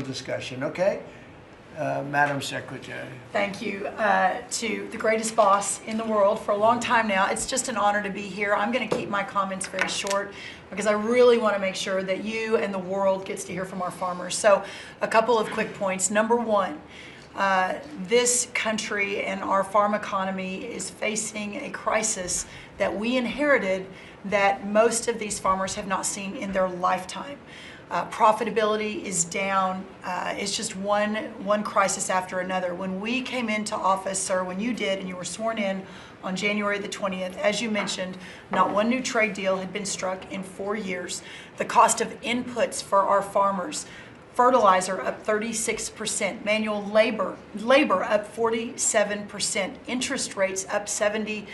discussion, okay? Madam Secretary. Thank you to the greatest boss in the world for a long time now. It's just an honor to be here. I'm going to keep my comments very short because I really want to make sure that you and the world gets to hear from our farmers. So a couple of quick points. Number one, this country and our farm economy is facing a crisis that we inherited that most of these farmers have not seen in their lifetime. Profitability is down. It's just one crisis after another. When we came into office, sir, when you did and you were sworn in on January the 20th, as you mentioned, not one new trade deal had been struck in 4 years. The cost of inputs for our farmers, fertilizer up 36%, manual labor up 47%, interest rates up 73%.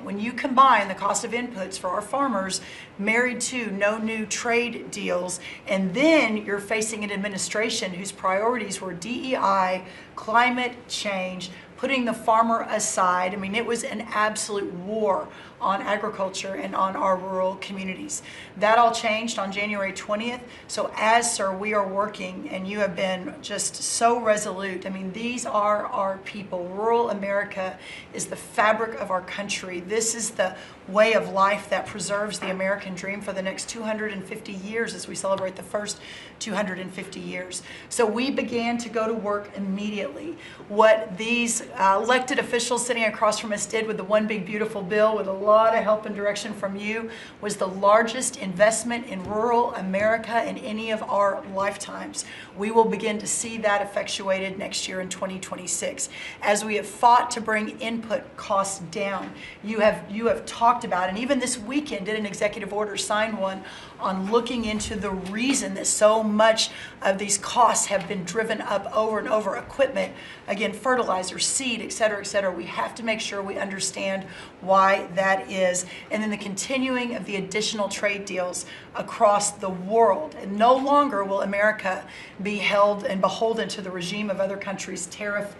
When you combine the cost of inputs for our farmers married to no new trade deals, and then you're facing an administration whose priorities were DEI, climate change, putting the farmer aside. I mean, it was an absolute war on agriculture and on our rural communities. That all changed on January 20th. So as, sir, we are working, and you have been just so resolute. I mean, these are our people. Rural America is the fabric of our country. This is the way of life that preserves the American dream for the next 250 years as we celebrate the first 250 years. So we began to go to work immediately. What these elected officials sitting across from us did with the One Big Beautiful Bill, with a lot of help and direction from you, was the largest investment in rural America in any of our lifetimes. We will begin to see that effectuated next year in 2026. As we have fought to bring input costs down, you have talked about, and even this weekend did an executive order, signed one, on looking into the reason that so much of these costs have been driven up over and over. Equipment, again, fertilizer, seed, et cetera, et cetera. We have to make sure we understand why that is. And then the continuing of the additional trade deals across the world. And no longer will America be held and beholden to the regime of other countries' tariff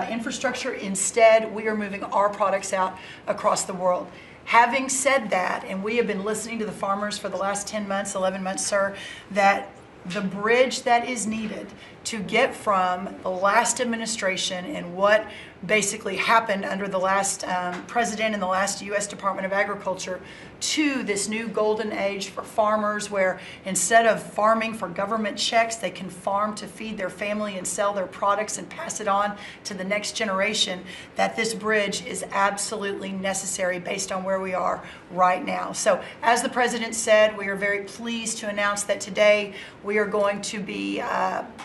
infrastructure. Instead, we are moving our products out across the world. Having said that, and we have been listening to the farmers for the last 10 months, 11 months, sir, that the bridge that is needed to get from the last administration and what basically happened under the last president and the last U.S. Department of Agriculture to this new golden age for farmers, where instead of farming for government checks, they can farm to feed their family and sell their products and pass it on to the next generation, that this bridge is absolutely necessary based on where we are right now. So as the president said, we are very pleased to announce that today we are going to be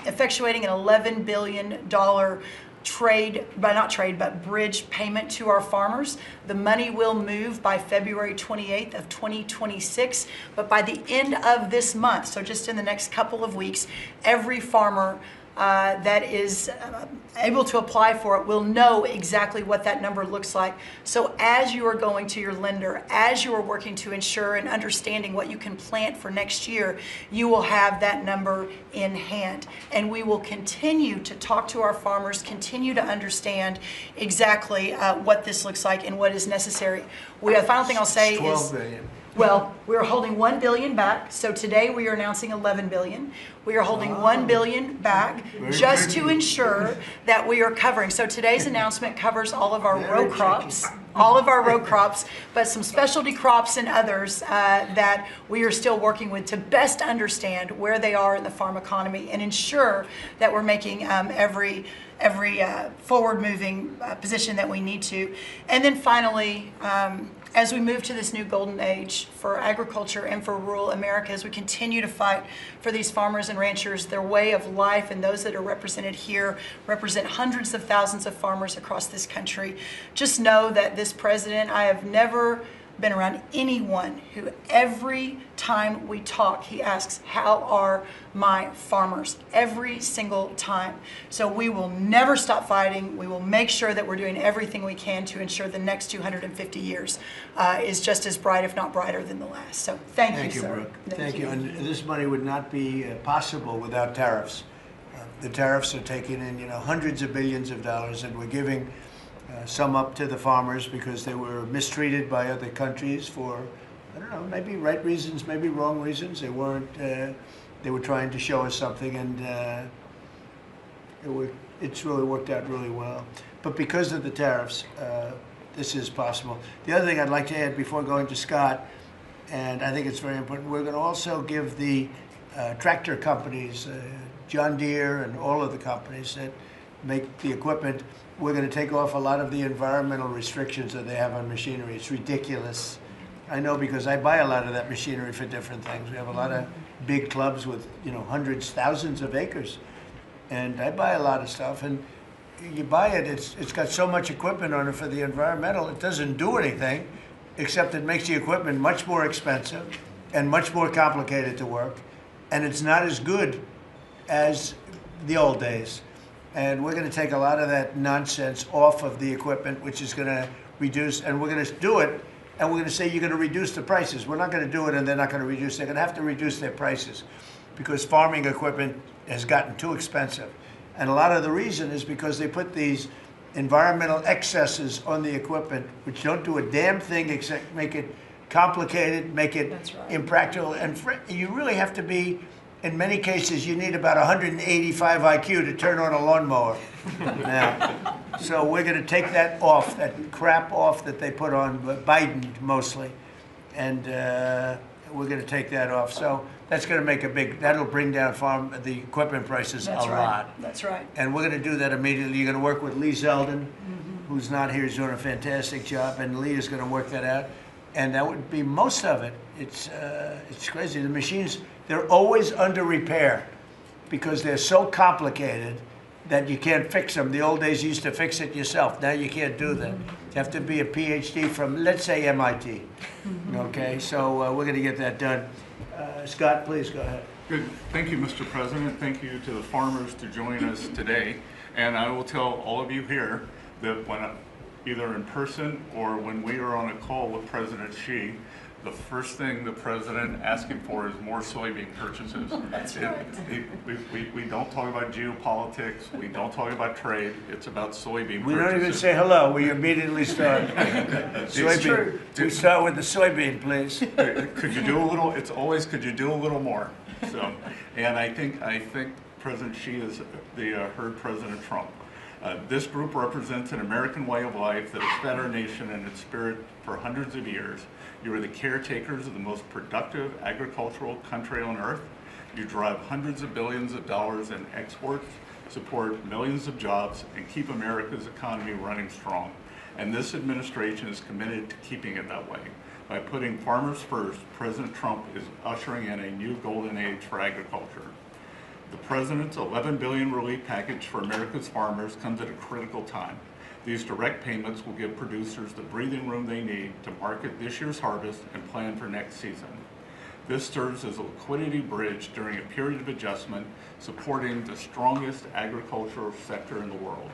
effectuating an $11 billion bridge payment to our farmers. The money will move by February 28th of 2026, but by the end of this month, so just in the next couple of weeks, every farmer that is able to apply for it will know exactly what that number looks like. So as you are going to your lender, as you are working to ensure and understanding what you can plant for next year, you will have that number in hand. And we will continue to talk to our farmers, continue to understand exactly what this looks like and what is necessary. The final thing I'll say is 12 billion. Well, we're holding $1 billion back. So today we are announcing $11 billion. We are holding $1 billion back just to ensure that we are covering. So today's announcement covers all of our row crops, but some specialty crops and others that we are still working with to best understand where they are in the farm economy and ensure that we're making every forward-moving position that we need to. And then finally, as we move to this new golden age for agriculture and for rural America, as we continue to fight for these farmers and ranchers, their way of life, and those that are represented here represent hundreds of thousands of farmers across this country. Just know that this president, I have never been around anyone who every time we talk, he asks, how are my farmers? Every single time. So we will never stop fighting. We will make sure that we're doing everything we can to ensure the next 250 years is just as bright, if not brighter, than the last. So thank you, sir. Brooke. Thank you. And this money would not be possible without tariffs. The tariffs are taking in, hundreds of billions of dollars, and we're giving some up to the farmers because they were mistreated by other countries for, I don't know, maybe right reasons, maybe wrong reasons. They weren't they were trying to show us something, and it's really worked out really well. But because of the tariffs, this is possible. The other thing I'd like to add before going to Scott, and I think it's very important, we're going to also give the tractor companies, John Deere and all of the companies that make the equipment, we're going to take off a lot of the environmental restrictions that they have on machinery. It's ridiculous. I know because I buy a lot of that machinery for different things. We have a lot of big clubs with, you know, hundreds, thousands of acres. And I buy a lot of stuff, and you buy it, it's got so much equipment on it for the environmental, it doesn't do anything, except it makes the equipment much more expensive and much more complicated to work, and it's not as good as the old days. And we're going to take a lot of that nonsense off of the equipment, which is going to reduce, and we're going to do it, and we're going to say you're going to reduce the prices. We're not going to do it and they're not going to reduce. They're going to have to reduce their prices because farming equipment has gotten too expensive. And a lot of the reason is because they put these environmental excesses on the equipment, which don't do a damn thing except make it complicated, make it impractical. And you really have to be, in many cases, you need about 185 IQ to turn on a lawnmower now. So we're going to take that off, that crap off that they put on Biden mostly. And we're going to take that off. So that's going to make a big, that'll bring down the equipment prices a lot. That's right. And we're going to do that immediately. You're going to work with Lee Zeldin, who's not here, he's doing a fantastic job, and Lee is going to work that out. And that would be most of it. It's crazy. The machines, they're always under repair because they're so complicated that you can't fix them. The old days you used to fix it yourself. Now you can't do that. You have to be a PhD from, let's say, MIT. Okay, so we're going to get that done. Scott, please go ahead. Good. Thank you, Mr. President. Thank you to the farmers to join us today. And I will tell all of you here that when either in person or when we are on a call with President Xi, the first thing the president asking for is more soybean purchases. That's right. We don't talk about geopolitics. We don't talk about trade. It's about soybean We purchases. don't even say hello. We immediately start. Soybean. We start with the soybean, please. Could you do a little? It's always could you do a little more? So, and I think President Xi has heard President Trump. This group represents an American way of life that has fed our nation and its spirit for hundreds of years. You are the caretakers of the most productive agricultural country on earth. You drive hundreds of billions of dollars in exports, support millions of jobs, and keep America's economy running strong. And this administration is committed to keeping it that way. By putting farmers first, President Trump is ushering in a new golden age for agriculture. The President's $11 billion relief package for America's farmers comes at a critical time. These direct payments will give producers the breathing room they need to market this year's harvest and plan for next season. This serves as a liquidity bridge during a period of adjustment, supporting the strongest agricultural sector in the world.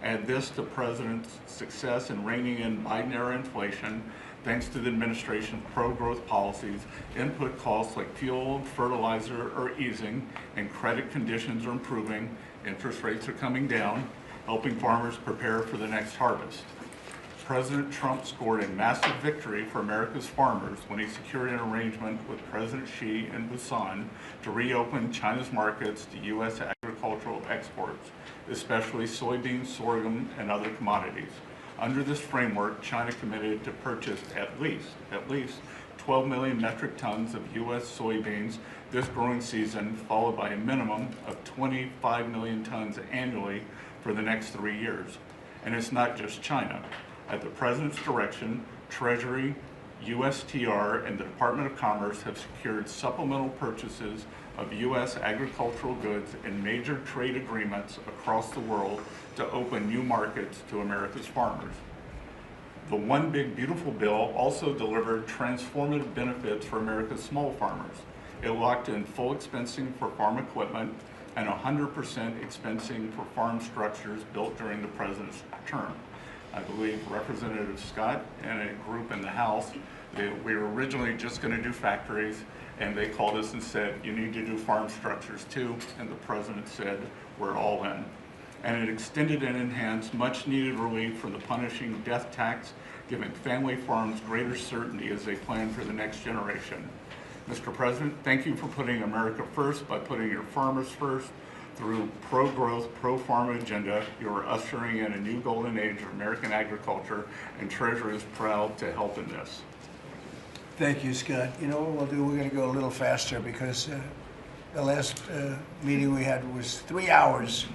Add this to President's success in reining in Biden-era inflation, thanks to the administration's pro-growth policies, input costs like fuel and fertilizer are easing, and credit conditions are improving, interest rates are coming down, helping farmers prepare for the next harvest. President Trump scored a massive victory for America's farmers when he secured an arrangement with President Xi in Busan to reopen China's markets to U.S. agricultural exports, especially soybeans, sorghum, and other commodities. Under this framework, China committed to purchase at least 12 million metric tons of U.S. soybeans this growing season, followed by a minimum of 25 million tons annually for the next 3 years. And it's not just China. At the President's direction, Treasury, USTR, and the Department of Commerce have secured supplemental purchases of U.S. agricultural goods in major trade agreements across the world to open new markets to America's farmers. The One Big Beautiful Bill also delivered transformative benefits for America's small farmers. It locked in full expensing for farm equipment and 100% expensing for farm structures built during the President's term. I believe Representative Scott and a group in the House, we were originally just going to do factories, and they called us and said, you need to do farm structures too, and the President said, we're all in. And it extended and enhanced much needed relief from the punishing death tax, giving family farms greater certainty as they plan for the next generation. Mr. President, thank you for putting America first by putting your farmers first. Through pro-growth, pro-farm agenda, you are ushering in a new golden age of American agriculture, and Treasury is proud to help in this. Thank you, Scott. You know what we'll do? We're going to go a little faster because the last meeting we had was 3 hours.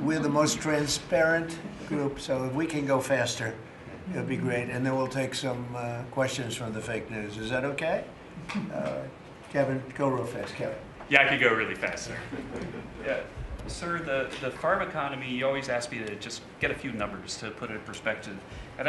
We're the most transparent group, so if we can go faster, it'll be great. And then we'll take some questions from the fake news. Is that okay? Kevin, go real fast, Kevin. Yeah, I could go really fast, sir. Yeah. Sir, the farm economy, you always ask me to just get a few numbers to put it in perspective. And